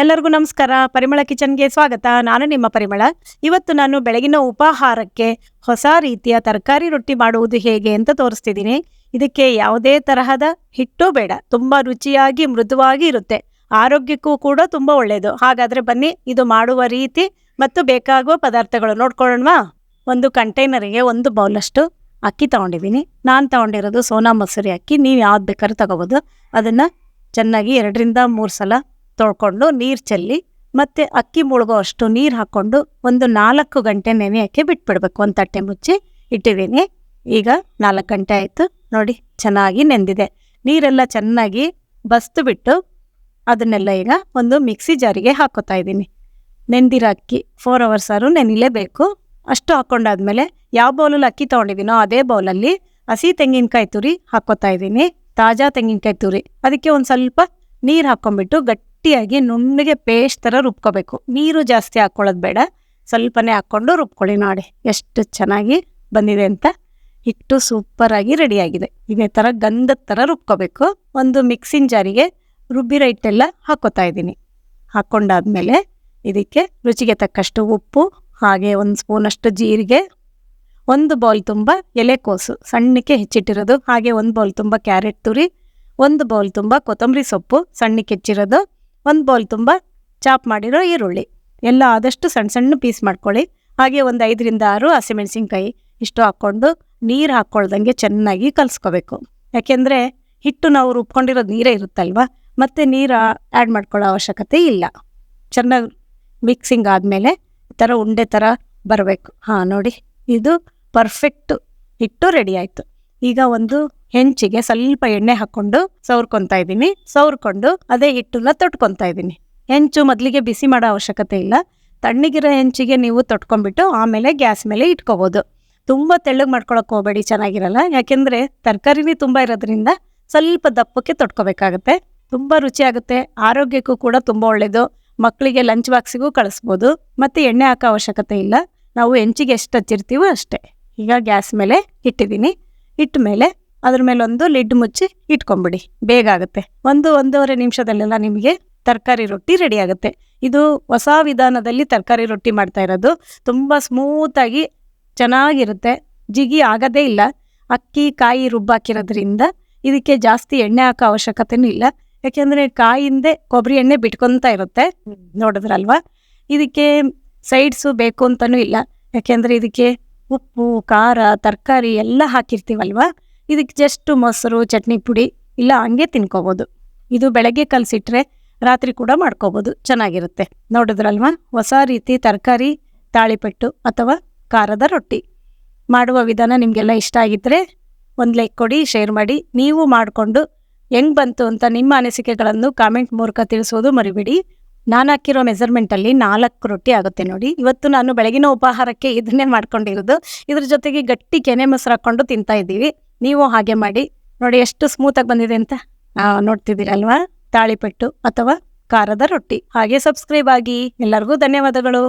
ಎಲ್ಲರಿಗೂ ನಮಸ್ಕಾರ. ಪರಿಮಳ ಕಿಚನ್ಗೆ ಸ್ವಾಗತ. ನಾನು ನಿಮ್ಮ ಪರಿಮಳ. ಇವತ್ತು ನಾನು ಬೆಳಗಿನ ಉಪಹಾರಕ್ಕೆ ಹೊಸ ರೀತಿಯ ತರಕಾರಿ ರೊಟ್ಟಿ ಮಾಡುವುದು ಹೇಗೆ ಅಂತ ತೋರಿಸ್ತಿದ್ದೀನಿ. ಇದಕ್ಕೆ ಯಾವುದೇ ತರಹದ ಹಿಟ್ಟು ಬೇಡ, ತುಂಬಾ ರುಚಿಯಾಗಿ ಮೃದುವಾಗಿ ಇರುತ್ತೆ, ಆರೋಗ್ಯಕ್ಕೂ ಕೂಡ ತುಂಬಾ ಒಳ್ಳೆಯದು. ಹಾಗಾದ್ರೆ ಬನ್ನಿ ಇದು ಮಾಡುವ ರೀತಿ ಮತ್ತು ಬೇಕಾಗುವ ಪದಾರ್ಥಗಳು ನೋಡ್ಕೊಳ್ಳೋಣವಾ. ಒಂದು ಕಂಟೈನರಿಗೆ 1 ಬೌಲಷ್ಟು ಅಕ್ಕಿ ತಗೊಂಡಿದ್ದೀನಿ. ನಾನು ತಗೊಂಡಿರೋದು ಸೋನಾ ಮಸೂರಿ ಅಕ್ಕಿ. ನೀವು ಯಾವ್ದು ಬೇಕಾದ್ರೂ ತಗೋಬೋದು. ಅದನ್ನು ಚೆನ್ನಾಗಿ 2 ರಿಂದ 3 ಸಲ ತೊಳ್ಕೊಂಡು ನೀರು ಚೆಲ್ಲಿ ಮತ್ತೆ ಅಕ್ಕಿ ಮುಳುಗೋ ಅಷ್ಟು ನೀರು ಹಾಕ್ಕೊಂಡು ಒಂದು 4 ಗಂಟೆ ನೆನೆಯೋಕ್ಕೆ ಬಿಟ್ಬಿಡ್ಬೇಕು. ಒಂದು ತಟ್ಟೆ ಮುಚ್ಚಿ ಇಟ್ಟಿದ್ದೀನಿ. ಈಗ 4 ಗಂಟೆ ಆಯಿತು ನೋಡಿ, ಚೆನ್ನಾಗಿ ನೆಂದಿದೆ. ನೀರೆಲ್ಲ ಚೆನ್ನಾಗಿ ಬಸ್ತು ಬಿಟ್ಟು ಅದನ್ನೆಲ್ಲ ಈಗ ಒಂದು ಮಿಕ್ಸಿ ಜಾರಿಗೆ ಹಾಕೋತಾ ಇದ್ದೀನಿ. ನೆಂದಿರೋ ಅಕ್ಕಿ 4 ಅವರ್ಸ್ ಆದ್ರೂ ನೆನಿಲೇಬೇಕು. ಅಷ್ಟು ಹಾಕ್ಕೊಂಡಾದ್ಮೇಲೆ ಯಾವ ಬೌಲಲ್ಲಿ ಅಕ್ಕಿ ತೊಗೊಂಡಿದ್ದೀನೋ ಅದೇ ಬೌಲಲ್ಲಿ ಹಸಿ ತೆಂಗಿನಕಾಯಿ ತುರಿ ಹಾಕ್ಕೋತಾ ಇದ್ದೀನಿ. ತಾಜಾ ತೆಂಗಿನಕಾಯಿ ತುರಿ. ಅದಕ್ಕೆ ಒಂದು ಸ್ವಲ್ಪ ನೀರು ಹಾಕ್ಕೊಂಡ್ಬಿಟ್ಟು ಗಟ್ಟಿಯಾಗಿ ನುಣ್ಣಗೆ ಪೇಸ್ಟ್ ಥರ ರುಬ್ಕೋಬೇಕು. ನೀರು ಜಾಸ್ತಿ ಹಾಕ್ಕೊಳ್ಳೋದು ಬೇಡ, ಸ್ವಲ್ಪನೇ ಹಾಕ್ಕೊಂಡು ರುಬ್ಕೊಳ್ಳಿ. ನೋಡಿ ಎಷ್ಟು ಚೆನ್ನಾಗಿ ಬಂದಿದೆ ಅಂತ. ಹಿಟ್ಟು ಸೂಪರಾಗಿ ರೆಡಿಯಾಗಿದೆ. ಇದೇ ಥರ ಗಂಧದ ಥರ ರುಬ್ಕೋಬೇಕು. ಒಂದು ಮಿಕ್ಸಿಂಗ್ ಜಾರಿಗೆ ರುಬ್ಬಿರೋ ಹಿಟ್ಟೆಲ್ಲ ಹಾಕ್ಕೋತಾ ಇದ್ದೀನಿ. ಹಾಕ್ಕೊಂಡಾದ್ಮೇಲೆ ಇದಕ್ಕೆ ರುಚಿಗೆ ತಕ್ಕಷ್ಟು ಉಪ್ಪು, ಹಾಗೆ 1 ಸ್ಪೂನಷ್ಟು ಜೀರಿಗೆ, 1 ಬೌಲ್ ತುಂಬ ಎಲೆಕೋಸು ಸಣ್ಣಕ್ಕೆ ಹೆಚ್ಚಿಟ್ಟಿರೋದು, ಹಾಗೆ 1 ಬೌಲ್ ತುಂಬ ಕ್ಯಾರೆಟ್ ತುರಿ, 1 ಬೌಲ್ ತುಂಬ ಕೊತ್ತಂಬರಿ ಸೊಪ್ಪು ಸಣ್ಣಕ್ಕೆ ಹೆಚ್ಚಿರೋದು, 1 ಬೌಲ್ ತುಂಬ ಚಾಪ್ ಮಾಡಿರೋ ಈರುಳ್ಳಿ ಎಲ್ಲ ಆದಷ್ಟು ಸಣ್ಣ ಸಣ್ಣ ಪೀಸ್ ಮಾಡ್ಕೊಳ್ಳಿ. ಹಾಗೆ ಒಂದು 5 ರಿಂದ 6 ಹಸಿಮೆಣಸಿನ್ಕಾಯಿ ಇಷ್ಟು ಹಾಕ್ಕೊಂಡು ನೀರು ಹಾಕ್ಕೊಳ್ದಂಗೆ ಚೆನ್ನಾಗಿ ಕಲಿಸ್ಕೋಬೇಕು. ಯಾಕೆಂದರೆ ಹಿಟ್ಟು ನಾವು ರುಬ್ಕೊಂಡಿರೋದು ನೀರೇ ಇರುತ್ತಲ್ವ, ಮತ್ತೆ ನೀರು ಆ್ಯಡ್ ಮಾಡ್ಕೊಳ್ಳೋ ಅವಶ್ಯಕತೆ ಇಲ್ಲ. ಚೆನ್ನಾಗಿ ಮಿಕ್ಸಿಂಗ್ ಆದಮೇಲೆ ಈ ಥರ ಉಂಡೆ ಥರ ಬರಬೇಕು. ಹಾಂ ನೋಡಿ, ಇದು ಪರ್ಫೆಕ್ಟ್ ಹಿಟ್ಟು ರೆಡಿ ಆಯಿತು. ಈಗ ಒಂದು ಹೆಂಚಿಗೆ ಸ್ವಲ್ಪ ಎಣ್ಣೆ ಹಾಕ್ಕೊಂಡು ಸವರ್ಕೊತಾ ಇದ್ದೀನಿ. ಸವರ್ಕೊಂಡು ಅದೇ ಹಿಟ್ಟನ್ನ ತೊಟ್ಕೊತಾ ಇದ್ದೀನಿ. ಹೆಂಚು ಮೊದಲಿಗೆ ಬಿಸಿ ಮಾಡೋ ಅವಶ್ಯಕತೆ ಇಲ್ಲ. ತಣ್ಣಗಿರೋ ಹೆಂಚಿಗೆ ನೀವು ತೊಟ್ಕೊಂಡ್ಬಿಟ್ಟು ಆಮೇಲೆ ಗ್ಯಾಸ್ ಮೇಲೆ ಇಟ್ಕೋಬೋದು. ತುಂಬ ತೆಳ್ಳಗೆ ಮಾಡ್ಕೊಳಕ್ಕೆ ಹೋಗಬೇಡಿ, ಚೆನ್ನಾಗಿರಲ್ಲ. ಯಾಕೆಂದರೆ ತರಕಾರಿನೇ ತುಂಬ ಇರೋದ್ರಿಂದ ಸ್ವಲ್ಪ ದಪ್ಪಕ್ಕೆ ತೊಟ್ಕೋಬೇಕಾಗತ್ತೆ. ತುಂಬ ರುಚಿಯಾಗುತ್ತೆ, ಆರೋಗ್ಯಕ್ಕೂ ಕೂಡ ತುಂಬ ಒಳ್ಳೆಯದು. ಮಕ್ಕಳಿಗೆ ಲಂಚ್ ಬಾಕ್ಸಿಗೂ ಕಳಿಸ್ಬೋದು. ಮತ್ತು ಎಣ್ಣೆ ಹಾಕೋ ಅವಶ್ಯಕತೆ ಇಲ್ಲ. ನಾವು ಹೆಂಚಿಗೆ ಎಷ್ಟು ಹಚ್ಚಿರ್ತೀವೋ ಅಷ್ಟೇ. ಈಗ ಗ್ಯಾಸ್ ಮೇಲೆ ಇಟ್ಟಿದ್ದೀನಿ. ಇಟ್ಟ ಮೇಲೆ ಅದ್ರ ಮೇಲೆ ಒಂದು ಲಿಡ್ ಮುಚ್ಚಿ ಇಟ್ಕೊಂಬಿಡಿ, ಬೇಗ ಆಗುತ್ತೆ. 1-1.5 ನಿಮಿಷದಲ್ಲೆಲ್ಲ ನಿಮಗೆ ತರಕಾರಿ ರೊಟ್ಟಿ ರೆಡಿ ಆಗುತ್ತೆ. ಇದು ಹೊಸ ವಿಧಾನದಲ್ಲಿ ತರಕಾರಿ ರೊಟ್ಟಿ ಮಾಡ್ತಾ ಇರೋದು. ತುಂಬ ಸ್ಮೂತಾಗಿ ಚೆನ್ನಾಗಿರುತ್ತೆ, ಜಿಗಿ ಆಗೋದೇ ಇಲ್ಲ. ಅಕ್ಕಿ ಕಾಯಿ ರುಬ್ಬಾಕಿರೋದ್ರಿಂದ ಇದಕ್ಕೆ ಜಾಸ್ತಿ ಎಣ್ಣೆ ಹಾಕೋ ಅವಶ್ಯಕತೆನೂ ಇಲ್ಲ. ಯಾಕೆಂದರೆ ಕಾಯಿಂದೆ ಕೊಬ್ಬರಿ ಎಣ್ಣೆ ಬಿಟ್ಕೊತಾ ಇರುತ್ತೆ, ನೋಡಿದ್ರಲ್ವಾ. ಇದಕ್ಕೆ ಸೈಡ್ಸು ಬೇಕು ಅಂತಲೂ ಇಲ್ಲ. ಯಾಕೆಂದರೆ ಇದಕ್ಕೆ ಉಪ್ಪು, ಖಾರ, ತರಕಾರಿ ಎಲ್ಲ ಹಾಕಿರ್ತೀವಲ್ವ. ಇದಕ್ಕೆ ಜಸ್ಟ್ ಮೊಸರು, ಚಟ್ನಿ ಪುಡಿ ಇಲ್ಲ ಹಂಗೆ ತಿನ್ಕೋಬೋದು. ಇದು ಬೆಳಗ್ಗೆ ಕಲಸಿಟ್ರೆ ರಾತ್ರಿ ಕೂಡ ಮಾಡ್ಕೋಬೋದು, ಚೆನ್ನಾಗಿರುತ್ತೆ. ನೋಡಿದ್ರಲ್ವ, ಹೊಸ ರೀತಿ ತರಕಾರಿ ತಾಳಿಪಟ್ಟು ಅಥವಾ ಖಾರದ ರೊಟ್ಟಿ ಮಾಡುವ ವಿಧಾನ ನಿಮಗೆಲ್ಲ ಇಷ್ಟ ಆಗಿದ್ದರೆ ಒಂದು ಲೈಕ್ ಕೊಡಿ, ಶೇರ್ ಮಾಡಿ. ನೀವು ಮಾಡಿಕೊಂಡು ಹೆಂಗೆ ಬಂತು ಅಂತ ನಿಮ್ಮ ಅನಿಸಿಕೆಗಳನ್ನು ಕಾಮೆಂಟ್ ಮೂಲಕ ತಿಳಿಸೋದು ಮರಿಬೇಡಿ. ನಾನು ಹಾಕಿರೋ ಮೆಜರ್ಮೆಂಟಲ್ಲಿ 4 ರೊಟ್ಟಿ ಆಗುತ್ತೆ ನೋಡಿ. ಇವತ್ತು ನಾನು ಬೆಳಗಿನ ಉಪಹಾರಕ್ಕೆ ಇದನ್ನೇ ಮಾಡ್ಕೊಂಡಿರೋದು. ಇದ್ರ ಜೊತೆಗೆ ಗಟ್ಟಿ ಕೆನೆ ಮೊಸರು ಹಾಕ್ಕೊಂಡು ತಿಂತಾ ಇದ್ದೀವಿ. ನೀವು ಹಾಗೆ ಮಾಡಿ ನೋಡಿ ಎಷ್ಟು ಸ್ಮೂತಾಗಿ ಬಂದಿದೆ ಅಂತ. ನೋಡ್ತಿದ್ದೀರಲ್ವಾ, ತಾಳಿಪಟ್ಟು ಅಥವಾ ಖಾರದ ರೊಟ್ಟಿ. ಹಾಗೆ ಸಬ್ಸ್ಕ್ರೈಬ್ ಆಗಿ. ಎಲ್ಲರಿಗೂ ಧನ್ಯವಾದಗಳು.